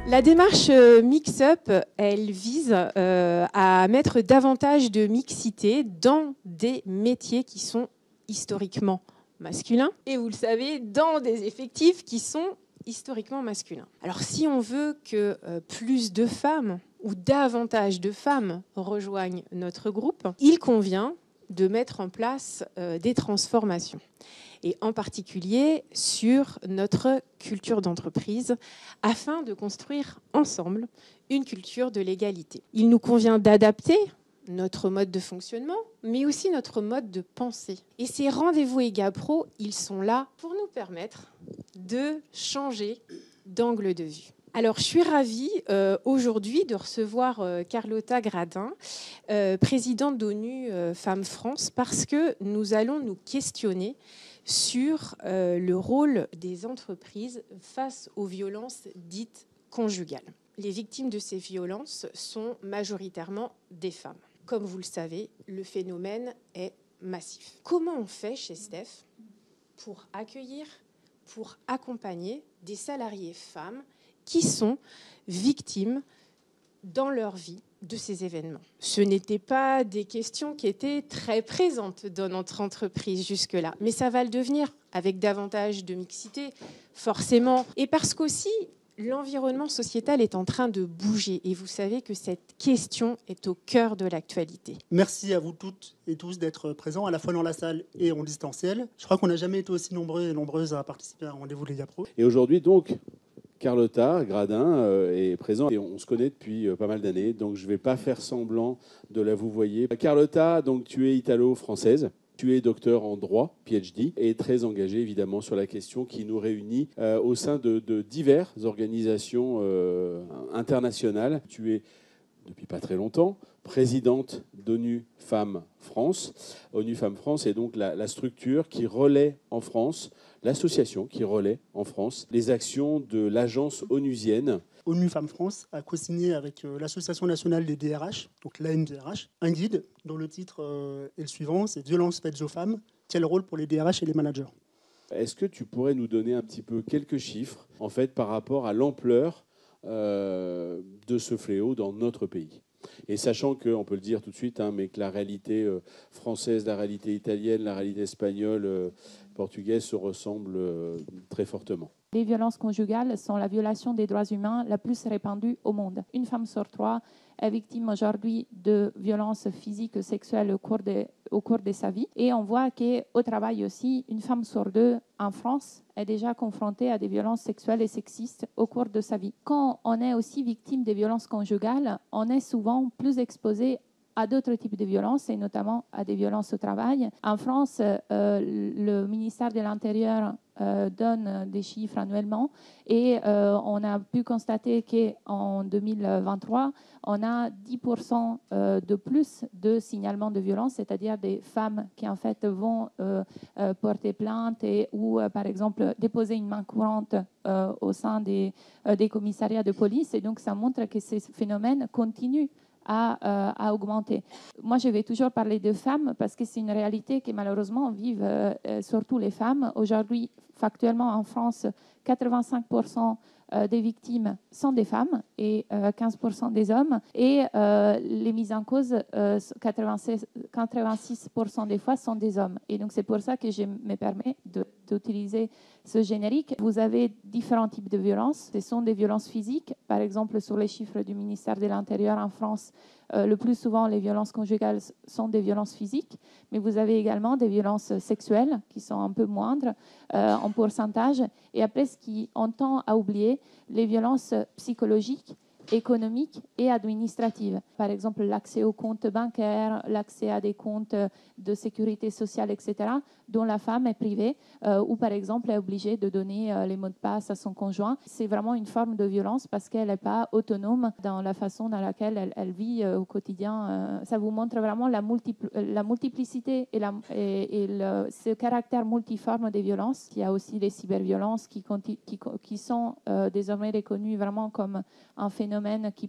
La démarche Mix-Up, elle vise à mettre davantage de mixité dans des métiers qui sont historiquement masculins et, vous le savez, dans des effectifs qui sont historiquement masculins. Alors si on veut que plus de femmes ou davantage de femmes rejoignent notre groupe, il convient de mettre en place des transformations, et en particulier sur notre culture d'entreprise, afin de construire ensemble une culture de l'égalité. Il nous convient d'adapter notre mode de fonctionnement, mais aussi notre mode de pensée. Et ces rendez-vous EGAPRO, ils sont là pour nous permettre de changer d'angle de vue. Alors, je suis ravie aujourd'hui de recevoir Carlotta Gradin, présidente d'ONU Femmes France, parce que nous allons nous questionner sur le rôle des entreprises face aux violences dites conjugales. Les victimes de ces violences sont majoritairement des femmes. Comme vous le savez, le phénomène est massif. Comment on fait chez Steph pour accueillir, pour accompagner des salariés femmes qui sont victimes dans leur vie de ces événements? Ce n'étaient pas des questions qui étaient très présentes dans notre entreprise jusque-là, mais ça va le devenir avec davantage de mixité, forcément. Et parce qu'aussi, l'environnement sociétal est en train de bouger et vous savez que cette question est au cœur de l'actualité. Merci à vous toutes et tous d'être présents à la fois dans la salle et en distanciel. Je crois qu'on n'a jamais été aussi nombreux et nombreuses à participer à un rendez-vous EGAPRO. Et aujourd'hui, donc, Carlotta Gradin est présente et on se connaît depuis pas mal d'années, donc je ne vais pas faire semblant de la vous voyer. Carlotta, donc, tu es italo-française. Tu es docteur en droit, PhD, et très engagée évidemment sur la question qui nous réunit au sein de diverses organisations internationales. Tu es, depuis pas très longtemps, présidente d'ONU Femmes France. ONU Femmes France est donc la structure qui relaie en France, l'association qui relaie en France les actions de l'agence onusienne. ONU Femmes France a co-signé avec l'Association nationale des DRH, donc l'ANDRH, un guide dont le titre est le suivant, c'est « Violences faites aux femmes, quel rôle pour les DRH et les managers ?» Est-ce que tu pourrais nous donner un petit peu quelques chiffres en fait, par rapport à l'ampleur de ce fléau dans notre pays? Et sachant qu'on peut le dire tout de suite, mais que la réalité française, la réalité italienne, la réalité espagnole, portugaise se ressemblent très fortement. Les violences conjugales sont la violation des droits humains la plus répandue au monde. Une femme sur trois est victime aujourd'hui de violences physiques ou sexuelles au cours de sa vie. Et on voit qu'au travail aussi, une femme sur deux en France est déjà confrontée à des violences sexuelles et sexistes au cours de sa vie. Quand on est aussi victime des violences conjugales, on est souvent plus exposé à d'autres types de violences, et notamment à des violences au travail. En France, le ministère de l'Intérieur donne des chiffres annuellement et on a pu constater qu'en 2023, on a 10% de plus de signalements de violence, c'est-à-dire des femmes qui en fait vont porter plainte ou par exemple déposer une main courante au sein des commissariats de police, et donc ça montre que ces phénomènes continuent à augmenter. Moi, je vais toujours parler de femmes parce que c'est une réalité que malheureusement vivent surtout les femmes. Aujourd'hui, factuellement en France, 85% des victimes sont des femmes et 15% des hommes. Et les mises en cause, 86% des fois, sont des hommes. Et donc, c'est pour ça que je me permets d'utiliser ce générique. Vous avez différents types de violences. Ce sont des violences physiques. Par exemple, sur les chiffres du ministère de l'Intérieur en France, le plus souvent, les violences conjugales sont des violences physiques, mais vous avez également des violences sexuelles qui sont un peu moindres en pourcentage. Et après, ce qu'on tend à oublier, les violences psychologiques, économiques et administratives. Par exemple, l'accès aux comptes bancaires, l'accès à des comptes de sécurité sociale, etc., dont la femme est privée ou, par exemple, est obligée de donner les mots de passe à son conjoint. C'est vraiment une forme de violence parce qu'elle n'est pas autonome dans la façon dans laquelle elle vit au quotidien. Ça vous montre vraiment la multiplicité et ce caractère multiforme des violences. Il y a aussi les cyberviolences qui sont désormais reconnues vraiment comme un phénomène qui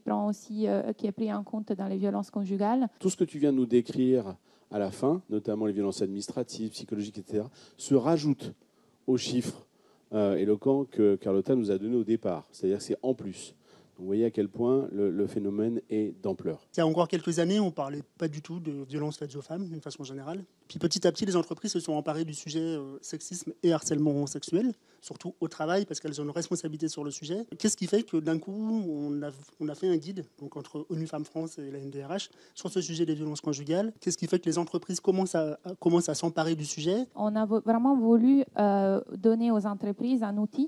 est pris en compte dans les violences conjugales. Tout ce que tu viens de nous décrire à la fin, notamment les violences administratives, psychologiques, etc., se rajoute aux chiffres éloquents que Carlotta nous a donnés au départ. C'est-à-dire que c'est en plus. Vous voyez à quel point le phénomène est d'ampleur. Il y a encore quelques années, on ne parlait pas du tout de violences faites aux femmes, d'une façon générale. Puis petit à petit, les entreprises se sont emparées du sujet sexisme et harcèlement sexuel, surtout au travail, parce qu'elles ont une responsabilité sur le sujet. Qu'est-ce qui fait que d'un coup, on a fait un guide donc entre ONU Femmes France et la NDRH sur ce sujet des violences conjugales? Qu'est-ce qui fait que les entreprises commencent à s'emparer du sujet? On a vraiment voulu donner aux entreprises un outil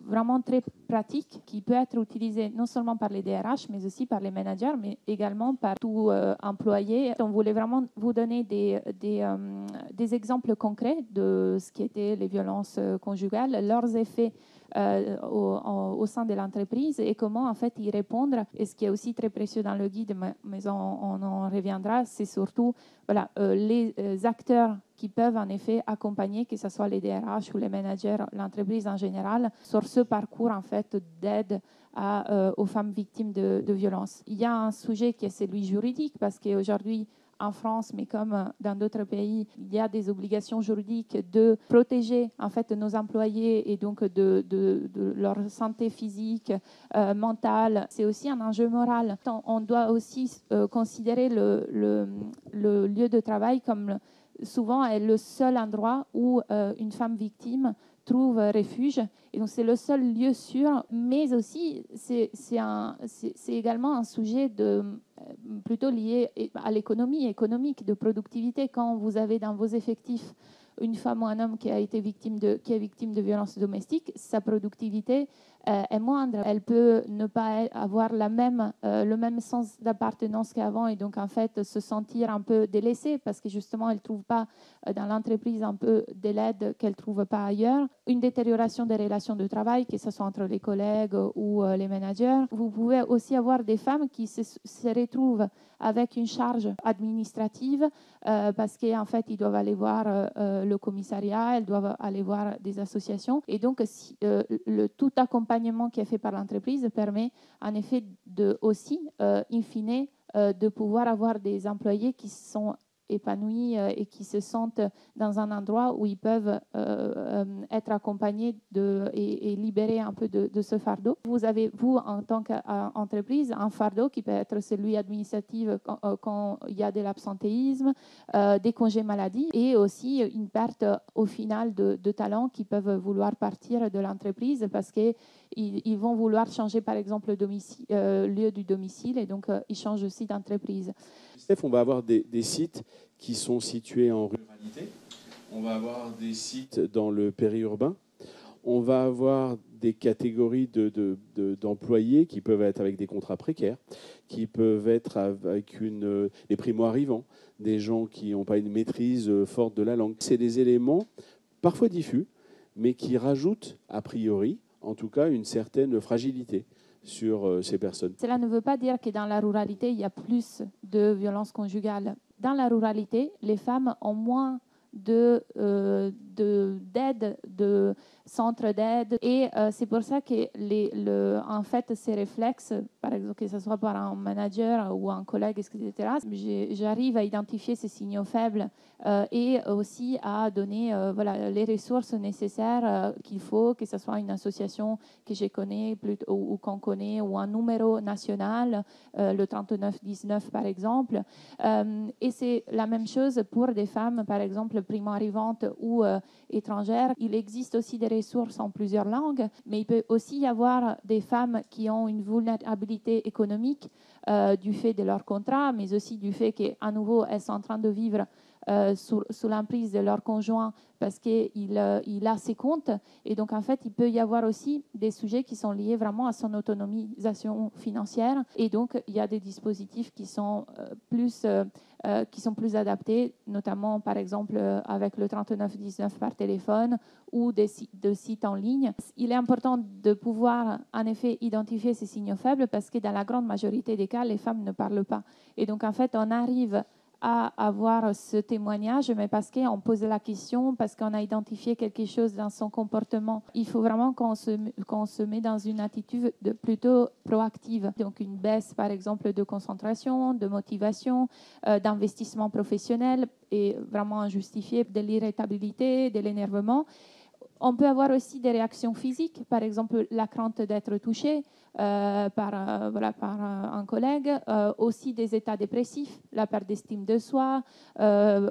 vraiment très pratique qui peut être utilisé non seulement par les DRH, mais aussi par les managers, mais également par tout employé. On voulait vraiment vous donner des exemples concrets de ce qui étaient les violences conjugales, leurs effets au sein de l'entreprise et comment en fait y répondre. Et ce qui est aussi très précieux dans le guide, mais on en reviendra, c'est surtout les acteurs qui peuvent en effet accompagner, que ce soit les DRH ou les managers, l'entreprise en général, sur ce parcours en fait d'aide aux femmes victimes de violences. Il y a un sujet qui est celui juridique parce qu'aujourd'hui, en France, mais comme dans d'autres pays, il y a des obligations juridiques de protéger en fait nos employés et donc de leur santé physique, mentale. C'est aussi un enjeu moral. On doit aussi considérer le lieu de travail comme souvent est le seul endroit où une femme victime trouve refuge. Et donc, c'est le seul lieu sûr, mais aussi, c'est également un sujet plutôt lié à l'économie économique, de productivité. Quand vous avez dans vos effectifs une femme ou un homme qui est victime de violences domestiques, sa productivité est moindre. Elle peut ne pas avoir le même sens d'appartenance qu'avant et donc en fait se sentir un peu délaissée parce que justement elle ne trouve pas dans l'entreprise un peu de l'aide qu'elle ne trouve pas ailleurs. Une détérioration des relations de travail, que ce soit entre les collègues ou les managers. Vous pouvez aussi avoir des femmes qui se retrouvent avec une charge administrative parce qu'en fait, ils doivent aller voir le commissariat, elles doivent aller voir des associations. Et donc, tout accompagnement qui est fait par l'entreprise permet en effet aussi, in fine, de pouvoir avoir des employés qui sont épanouis et qui se sentent dans un endroit où ils peuvent être accompagnés et libérés un peu de ce fardeau. Vous avez, vous, en tant qu'entreprise, un fardeau qui peut être celui administratif quand il y a de l'absentéisme, des congés maladie et aussi une perte au final de talents qui peuvent vouloir partir de l'entreprise parce qu'ils vont vouloir changer par exemple le lieu du domicile et donc ils changent aussi d'entreprise. Steph, on va avoir des sites qui sont situés en ruralité, on va avoir des sites dans le périurbain, on va avoir des catégories d'employés qui peuvent être avec des contrats précaires, qui peuvent être avec les primo-arrivants, des gens qui n'ont pas une maîtrise forte de la langue. C'est des éléments parfois diffus, mais qui rajoutent a priori, en tout cas, une certaine fragilité sur ces personnes. Cela ne veut pas dire que dans la ruralité, il y a plus de violences conjugales. Dans la ruralité, les femmes ont moins d'aide, de centres d'aide. Et c'est pour ça que en fait, ces réflexes, par exemple, que ce soit par un manager ou un collègue, etc., j'arrive à identifier ces signaux faibles et aussi à donner les ressources nécessaires qu'il faut, que ce soit une association que je connais ou qu'on connaît, ou un numéro national, le 3919 par exemple. Et c'est la même chose pour des femmes, par exemple, primo-arrivantes ou étrangères. Il existe aussi des ressources en plusieurs langues, mais il peut aussi y avoir des femmes qui ont une vulnérabilité économique du fait de leur contrat, mais aussi du fait qu'à nouveau, elles sont en train de vivre sous l'emprise de leur conjoint parce qu'il a ses comptes. Et donc, en fait, il peut y avoir aussi des sujets qui sont liés vraiment à son autonomisation financière. Et donc, il y a des dispositifs qui sont plus adaptés, notamment, par exemple, avec le 3919 par téléphone ou de sites en ligne. Il est important de pouvoir, en effet, identifier ces signaux faibles parce que dans la grande majorité des cas, les femmes ne parlent pas. Et donc, en fait, on arrive à avoir ce témoignage, mais parce qu'on pose la question, parce qu'on a identifié quelque chose dans son comportement. Il faut vraiment qu'on se met dans une attitude plutôt proactive. Donc une baisse, par exemple, de concentration, de motivation, d'investissement professionnel et vraiment injustifié, de l'irritabilité, de l'énervement. On peut avoir aussi des réactions physiques, par exemple la crainte d'être touché par un collègue, aussi des états dépressifs, la perte d'estime de soi,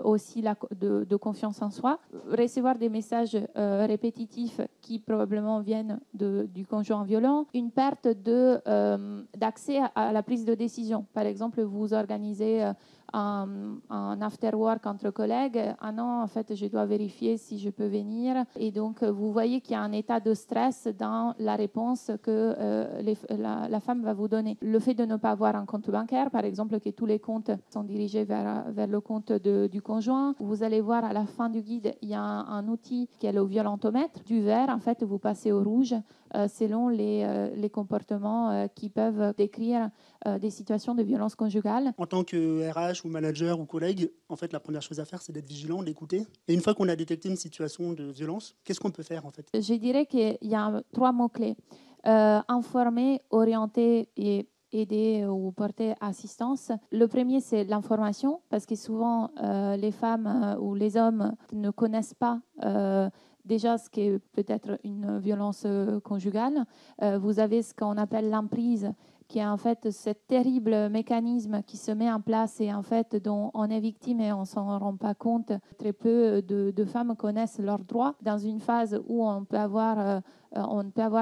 aussi de confiance en soi. Recevoir des messages répétitifs qui probablement viennent du conjoint violent, une perte d'accès à la prise de décision. Par exemple, vous organisez un after-work entre collègues. Ah non, en fait, je dois vérifier si je peux venir. Et donc, vous voyez qu'il y a un état de stress dans la réponse que la femme va vous donner. Le fait de ne pas avoir un compte bancaire, par exemple, que tous les comptes sont dirigés vers le compte du conjoint. Vous allez voir à la fin du guide, il y a un outil qui est le violentomètre. Du vert, en fait, vous passez au rouge selon les comportements qui peuvent décrire des situations de violence conjugale. En tant que RH ou manager ou collègue, en fait, la première chose à faire, c'est d'être vigilant, d'écouter. Et une fois qu'on a détecté une situation de violence, qu'est-ce qu'on peut faire en fait? Je dirais qu'il y a 3 mots-clés. Informer, orienter et aider ou porter assistance. Le premier, c'est l'information, parce que souvent, les femmes ou les hommes ne connaissent pas déjà ce qu'est peut-être une violence conjugale. Vous avez ce qu'on appelle l'emprise, qui est en fait ce terrible mécanisme qui se met en place et en fait dont on est victime et on ne s'en rend pas compte. Très peu de femmes connaissent leurs droits dans une phase où on peut avoir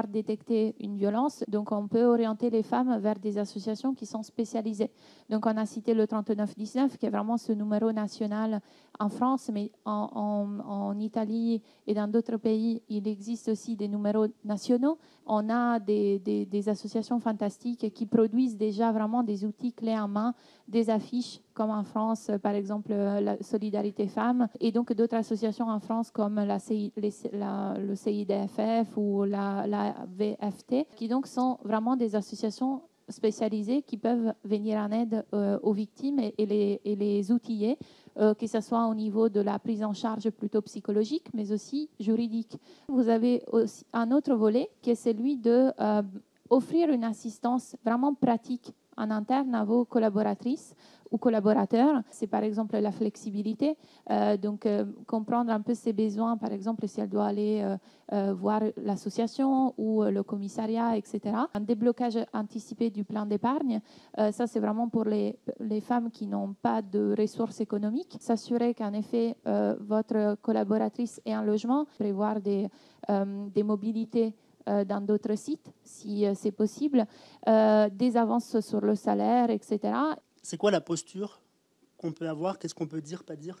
détecté une violence. Donc, on peut orienter les femmes vers des associations qui sont spécialisées. Donc, on a cité le 3919, qui est vraiment ce numéro national en France, mais en Italie et dans d'autres pays, il existe aussi des numéros nationaux. On a des associations fantastiques qui produisent déjà vraiment des outils clés en main, des affiches, comme en France, par exemple, la Solidarité Femmes, et donc d'autres associations en France comme le CIDFF ou la VFT, qui donc sont vraiment des associations spécialisées qui peuvent venir en aide aux victimes et les outiller, que ce soit au niveau de la prise en charge plutôt psychologique, mais aussi juridique. Vous avez aussi un autre volet qui est celui de offrir une assistance vraiment pratique en interne à vos collaboratrices ou collaborateurs. C'est par exemple la flexibilité, comprendre un peu ses besoins, par exemple si elle doit aller voir l'association ou le commissariat, etc. Un déblocage anticipé du plan d'épargne, ça c'est vraiment pour les femmes qui n'ont pas de ressources économiques. S'assurer qu'en effet votre collaboratrice ait un logement, prévoir des mobilités dans d'autres sites, si c'est possible, des avances sur le salaire, etc. C'est quoi la posture qu'on peut avoir? Qu'est-ce qu'on peut dire, pas dire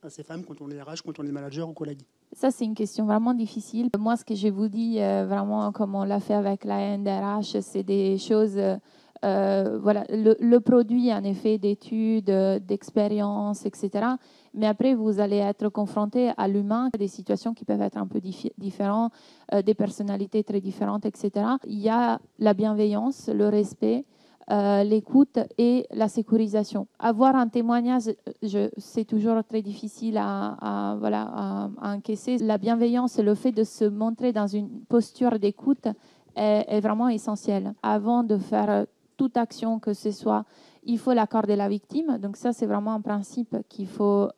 à ces femmes quand on est RH, quand on est manager ou collègue? Ça, c'est une question vraiment difficile. Moi, ce que je vous dis, vraiment, comme on l'a fait avec la NDRH, c'est des choses... le produit, en effet, d'études, d'expériences, etc. Mais après, vous allez être confronté à l'humain, des situations qui peuvent être un peu différentes, des personnalités très différentes, etc. Il y a la bienveillance, le respect, l'écoute et la sécurisation. Avoir un témoignage, c'est toujours très difficile à encaisser. La bienveillance et le fait de se montrer dans une posture d'écoute est vraiment essentiel. Avant de faire toute action que ce soit, il faut l'accord de la victime. Donc ça, c'est vraiment un principe qu'il faut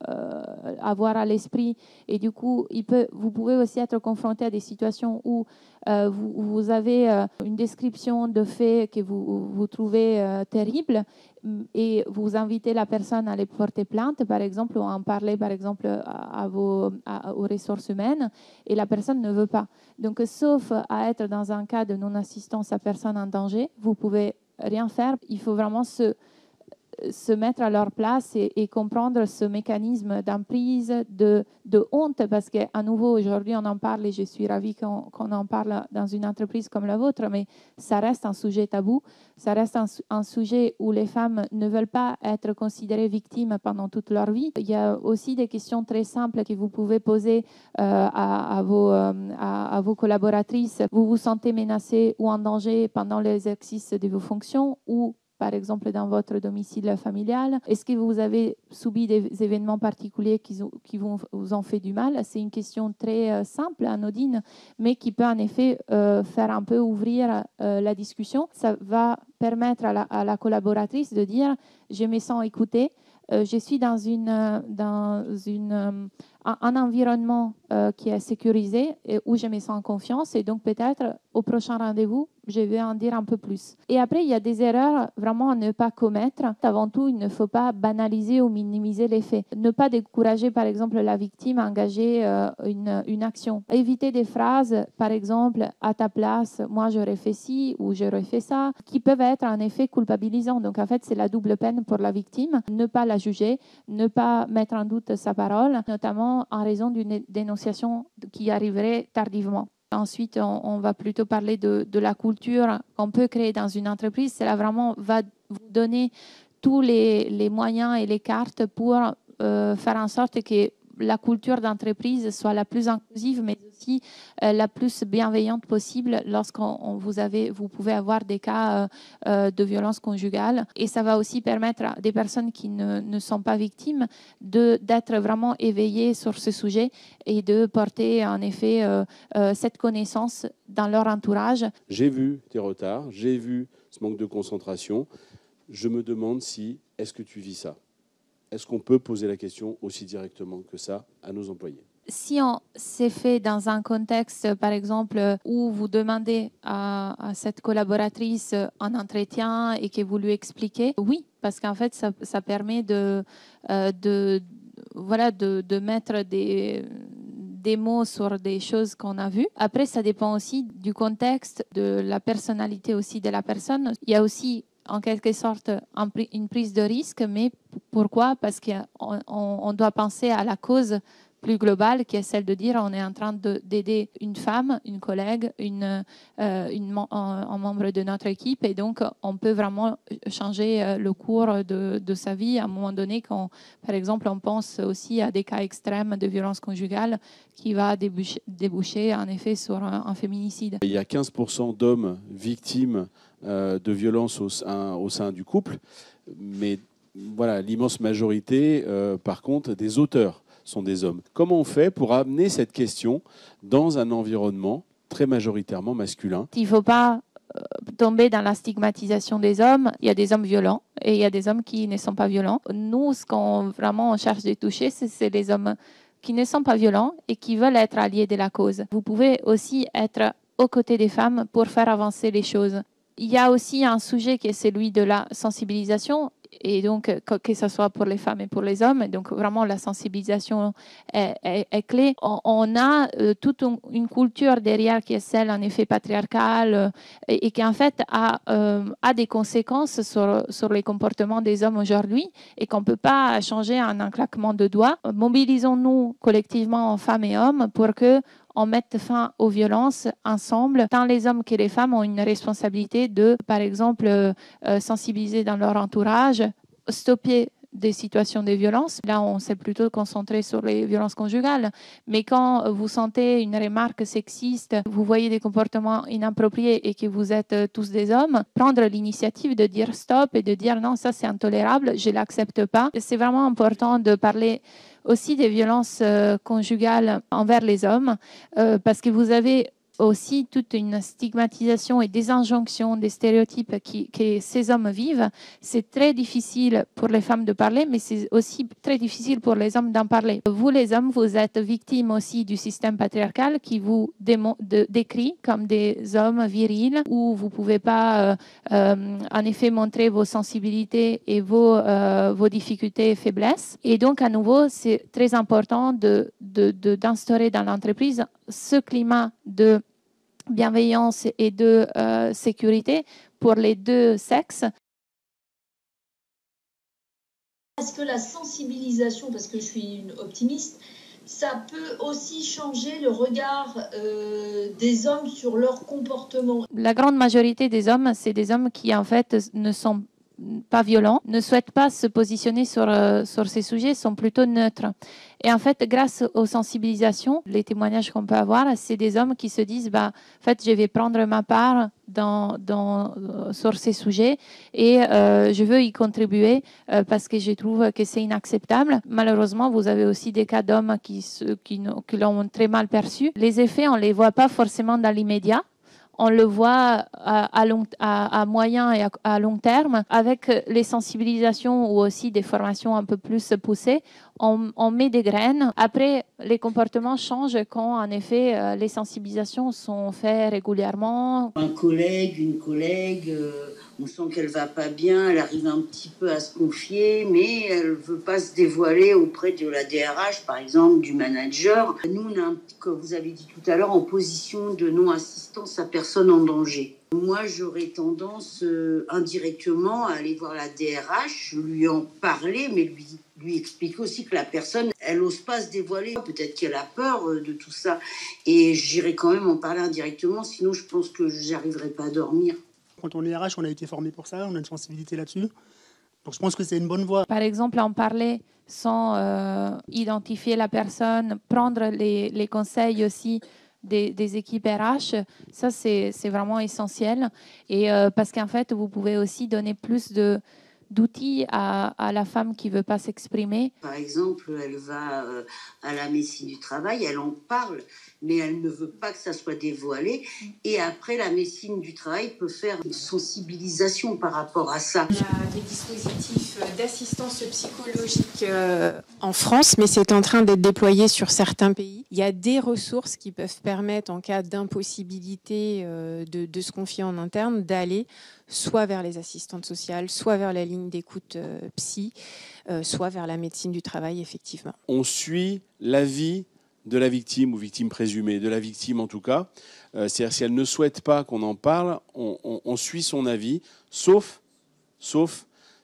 avoir à l'esprit. Et du coup, vous pouvez aussi être confronté à des situations où vous avez une description de faits que vous trouvez terrible et vous invitez la personne à aller porter plainte, par exemple, ou à en parler, par exemple, aux ressources humaines, et la personne ne veut pas. Donc, sauf à être dans un cas de non-assistance à personne en danger, vous pouvez rien faire. Il faut vraiment se mettre à leur place et comprendre ce mécanisme d'emprise, de honte, parce qu'à nouveau, aujourd'hui, on en parle et je suis ravie qu'on en parle dans une entreprise comme la vôtre, mais ça reste un sujet tabou, ça reste un sujet où les femmes ne veulent pas être considérées victimes pendant toute leur vie. Il y a aussi des questions très simples que vous pouvez poser à vos collaboratrices. Vous vous sentez menacée ou en danger pendant l'exercice de vos fonctions ou par exemple dans votre domicile familial? Est-ce que vous avez subi des événements particuliers qui vous ont fait du mal? C'est une question très simple, anodine, mais qui peut en effet faire un peu ouvrir la discussion. Ça va permettre à la collaboratrice de dire « je me sens écoutée ». je suis dans un environnement qui est sécurisé et où je me sens en confiance. Et donc, peut-être, au prochain rendez-vous, je vais en dire un peu plus. Et après, il y a des erreurs vraiment à ne pas commettre. Avant tout, il ne faut pas banaliser ou minimiser les faits. Ne pas décourager, par exemple, la victime à engager une action. Éviter des phrases, par exemple, à ta place, moi, j'aurais fait ci ou j'aurais fait ça, qui peuvent être en effet culpabilisants. Donc, en fait, c'est la double peine pour la victime. Ne pas la juger, ne pas mettre en doute sa parole, notamment en raison d'une dénonciation qui arriverait tardivement. Ensuite, on va plutôt parler de la culture qu'on peut créer dans une entreprise. Cela vraiment va vous donner tous les moyens et les cartes pour faire en sorte que la culture d'entreprise soit la plus inclusive, mais aussi la plus bienveillante possible lorsqu'on vous pouvez avoir des cas de violence conjugale. Et ça va aussi permettre à des personnes qui ne sont pas victimes d'être vraiment éveillées sur ce sujet et de porter en effet cette connaissance dans leur entourage. J'ai vu tes retards, j'ai vu ce manque de concentration. Je me demande est-ce que tu vis ça ? Est-ce qu'on peut poser la question aussi directement que ça à nos employés ? Si c'est fait dans un contexte, par exemple, où vous demandez à cette collaboratrice un entretien et que vous lui expliquez, oui, parce qu'en fait, ça permet de mettre des mots sur des choses qu'on a vues. Après, ça dépend aussi du contexte, de la personnalité aussi de la personne. Il y a aussi en quelque sorte une prise de risque, mais pourquoi ? Parce qu'on doit penser à la cause plus globale, qui est celle de dire on est en train d'aider une femme, une collègue, un membre de notre équipe, et donc on peut vraiment changer le cours de sa vie à un moment donné quand, par exemple, on pense aussi à des cas extrêmes de violence conjugale qui va déboucher en effet sur un féminicide. Il y a 15% d'hommes victimes de violences au sein du couple, mais voilà, l'immense majorité, par contre, des auteurs sont des hommes. Comment on fait pour amener cette question dans un environnement très majoritairement masculin ? Il ne faut pas tomber dans la stigmatisation des hommes. Il y a des hommes violents et il y a des hommes qui ne sont pas violents. Nous, ce qu'on vraiment on cherche de toucher, c'est les hommes qui ne sont pas violents et qui veulent être alliés de la cause. Vous pouvez aussi être aux côtés des femmes pour faire avancer les choses. Il y a aussi un sujet qui est celui de la sensibilisation, et donc que ce soit pour les femmes et pour les hommes. Donc vraiment, la sensibilisation est clé. On a toute une culture derrière qui est celle, en effet, patriarcale et qui, en fait, a des conséquences sur les comportements des hommes aujourd'hui et qu'on ne peut pas changer en un claquement de doigts. Mobilisons-nous collectivement, femmes et hommes, pour que on mette fin aux violences ensemble. Tant les hommes que les femmes ont une responsabilité de, par exemple, sensibiliser dans leur entourage, stopper des situations de violence. Là, on s'est plutôt concentré sur les violences conjugales. Mais quand vous sentez une remarque sexiste, vous voyez des comportements inappropriés et que vous êtes tous des hommes, prendre l'initiative de dire stop et de dire non, ça c'est intolérable, je ne l'accepte pas. C'est vraiment important de parler aussi des violences conjugales envers les hommes, parce que vous avez aussi toute une stigmatisation et des injonctions, des stéréotypes que ces hommes vivent. C'est très difficile pour les femmes de parler, mais c'est aussi très difficile pour les hommes d'en parler. Vous, les hommes, vous êtes victimes aussi du système patriarcal qui vous décrit comme des hommes virils, où vous ne pouvez pas en effet montrer vos sensibilités et vos difficultés et faiblesses. Et donc, à nouveau, c'est très important d'instaurer dans l'entreprise ce climat de bienveillance et de sécurité pour les deux sexes. Est-ce que la sensibilisation, parce que je suis une optimiste, ça peut aussi changer le regard des hommes sur leur comportement? La grande majorité des hommes, c'est des hommes qui en fait ne sont pas violents, ne souhaitent pas se positionner sur ces sujets, sont plutôt neutres. Et en fait, grâce aux sensibilisations, les témoignages qu'on peut avoir, c'est des hommes qui se disent en fait, je vais prendre ma part sur ces sujets et je veux y contribuer parce que je trouve que c'est inacceptable. Malheureusement, vous avez aussi des cas d'hommes qui l'ont très mal perçu. Les effets, on ne les voit pas forcément dans l'immédiat. on le voit à moyen et à long terme. Avec les sensibilisations ou aussi des formations un peu plus poussées, on met des graines. Après, les comportements changent quand, en effet, les sensibilisations sont faites régulièrement. Un collègue, une collègue, on sent qu'elle va pas bien, elle arrive un petit peu à se confier, mais elle veut pas se dévoiler auprès de la DRH, par exemple, du manager. Nous, on est, comme vous avez dit tout à l'heure, en position de non-assistance à personne en danger. Moi, j'aurais tendance indirectement à aller voir la DRH, lui en parler, mais lui expliquer aussi que la personne, elle n'ose pas se dévoiler. Peut-être qu'elle a peur de tout ça. Et j'irai quand même en parler indirectement, sinon je pense que je n'arriverai pas à dormir. Quand on est RH, on a été formé pour ça, on a une sensibilité là-dessus. Donc je pense que c'est une bonne voie. Par exemple, en parler sans identifier la personne, prendre les conseils aussi des équipes RH, ça c'est vraiment essentiel. Et parce qu'en fait, vous pouvez aussi donner plus d'outils à la femme qui ne veut pas s'exprimer. Par exemple, elle va à la médecine du travail, elle en parle, mais elle ne veut pas que ça soit dévoilé. Et après, la médecine du travail peut faire une sensibilisation par rapport à ça. Il y a des dispositifs d'assistance psychologique en France, mais c'est en train d'être déployé sur certains pays. Il y a des ressources qui peuvent permettre, en cas d'impossibilité de se confier en interne, d'aller soit vers les assistantes sociales, soit vers la ligne d'écoute psy, soit vers la médecine du travail, effectivement. On suit la vie de la victime ou victime présumée, de la victime en tout cas. C'est-à-dire si elle ne souhaite pas qu'on en parle, on suit son avis, sauf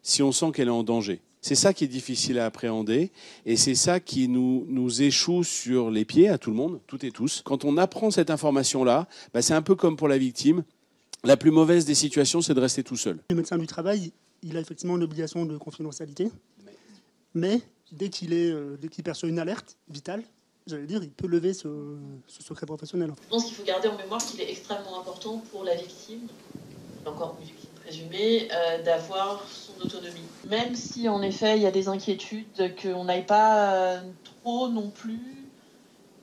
si on sent qu'elle est en danger. C'est ça qui est difficile à appréhender et c'est ça qui nous échoue sur les pieds à tout le monde, toutes et tous. Quand on apprend cette information-là, c'est un peu comme pour la victime. La plus mauvaise des situations, c'est de rester tout seul. Le médecin du travail, il a effectivement une obligation de confidentialité, mais dès qu'il perçoit une alerte vitale, j'allais dire, il peut lever ce secret professionnel. Je pense qu'il faut garder en mémoire qu'il est extrêmement important pour la victime, encore une victime présumée, d'avoir son autonomie. Même si, en effet, il y a des inquiétudes, qu'on n'aille pas trop non plus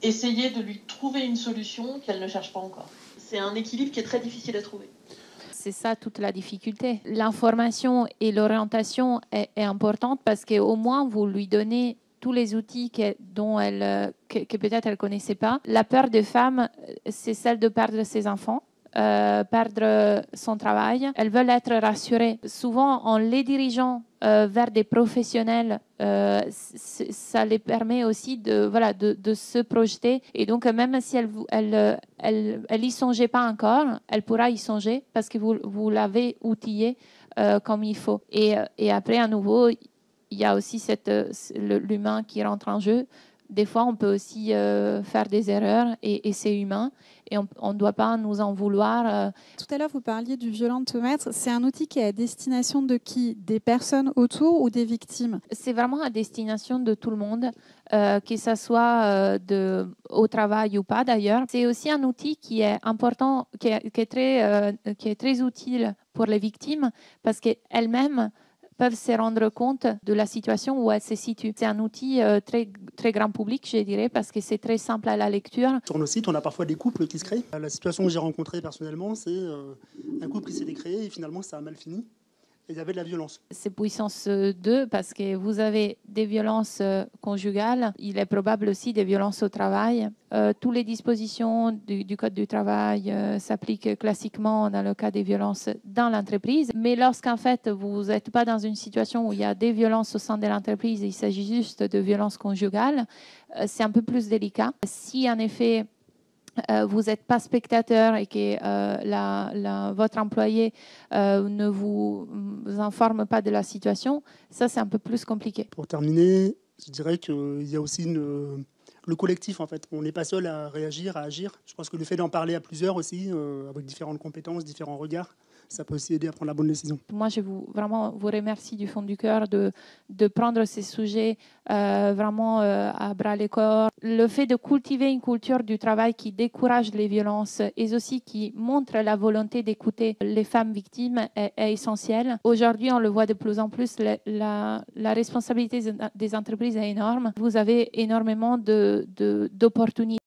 essayer de lui trouver une solution qu'elle ne cherche pas encore. C'est un équilibre qui est très difficile à trouver. C'est ça toute la difficulté. L'information et l'orientation est importante parce qu'au moins vous lui donnez tous les outils que peut-être elle ne connaissait pas. La peur des femmes, c'est celle de perdre ses enfants, perdre son travail. Elles veulent être rassurées. Souvent, en les dirigeant vers des professionnels, ça les permet aussi de se projeter. Et donc, même si elle y songeait pas encore, elle pourra y songer parce que vous l'avez outillé comme il faut. Et après, à nouveau, il y a aussi l'humain qui rentre en jeu. Des fois, on peut aussi faire des erreurs et c'est humain et on ne doit pas nous en vouloir. Tout à l'heure, vous parliez du violentomètre. C'est un outil qui est à destination de qui? Des personnes autour ou des victimes? C'est vraiment à destination de tout le monde, que ce soit au travail ou pas d'ailleurs. C'est aussi un outil qui est important, qui est très utile pour les victimes parce qu'elles-mêmes peuvent se rendre compte de la situation où elles se situent. C'est un outil très, très grand public, je dirais, parce que c'est très simple à la lecture. Sur nos sites, on a parfois des couples qui se créent. La situation que j'ai rencontrée personnellement, c'est un couple qui s'est créé et finalement ça a mal fini. Et il y avait de la violence. C'est puissance 2 parce que vous avez des violences conjugales. Il est probable aussi des violences au travail. Toutes les dispositions du Code du travail s'appliquent classiquement dans le cas des violences dans l'entreprise. Mais lorsqu'en fait, vous n'êtes pas dans une situation où il y a des violences au sein de l'entreprise, il s'agit juste de violences conjugales, c'est un peu plus délicat. Si en effet, vous n'êtes pas spectateur et que votre employé ne vous informe pas de la situation, ça c'est un peu plus compliqué. Pour terminer, je dirais qu'il y a aussi le collectif en fait. On n'est pas seul à réagir, à agir. Je pense que le fait d'en parler à plusieurs aussi, avec différentes compétences, différents regards, ça peut aussi aider à prendre la bonne décision. Moi, je vous remercie du fond du cœur de prendre ces sujets vraiment à bras le corps. Le fait de cultiver une culture du travail qui décourage les violences et aussi qui montre la volonté d'écouter les femmes victimes est essentiel. Aujourd'hui, on le voit de plus en plus, la responsabilité des entreprises est énorme. Vous avez énormément d'opportunités.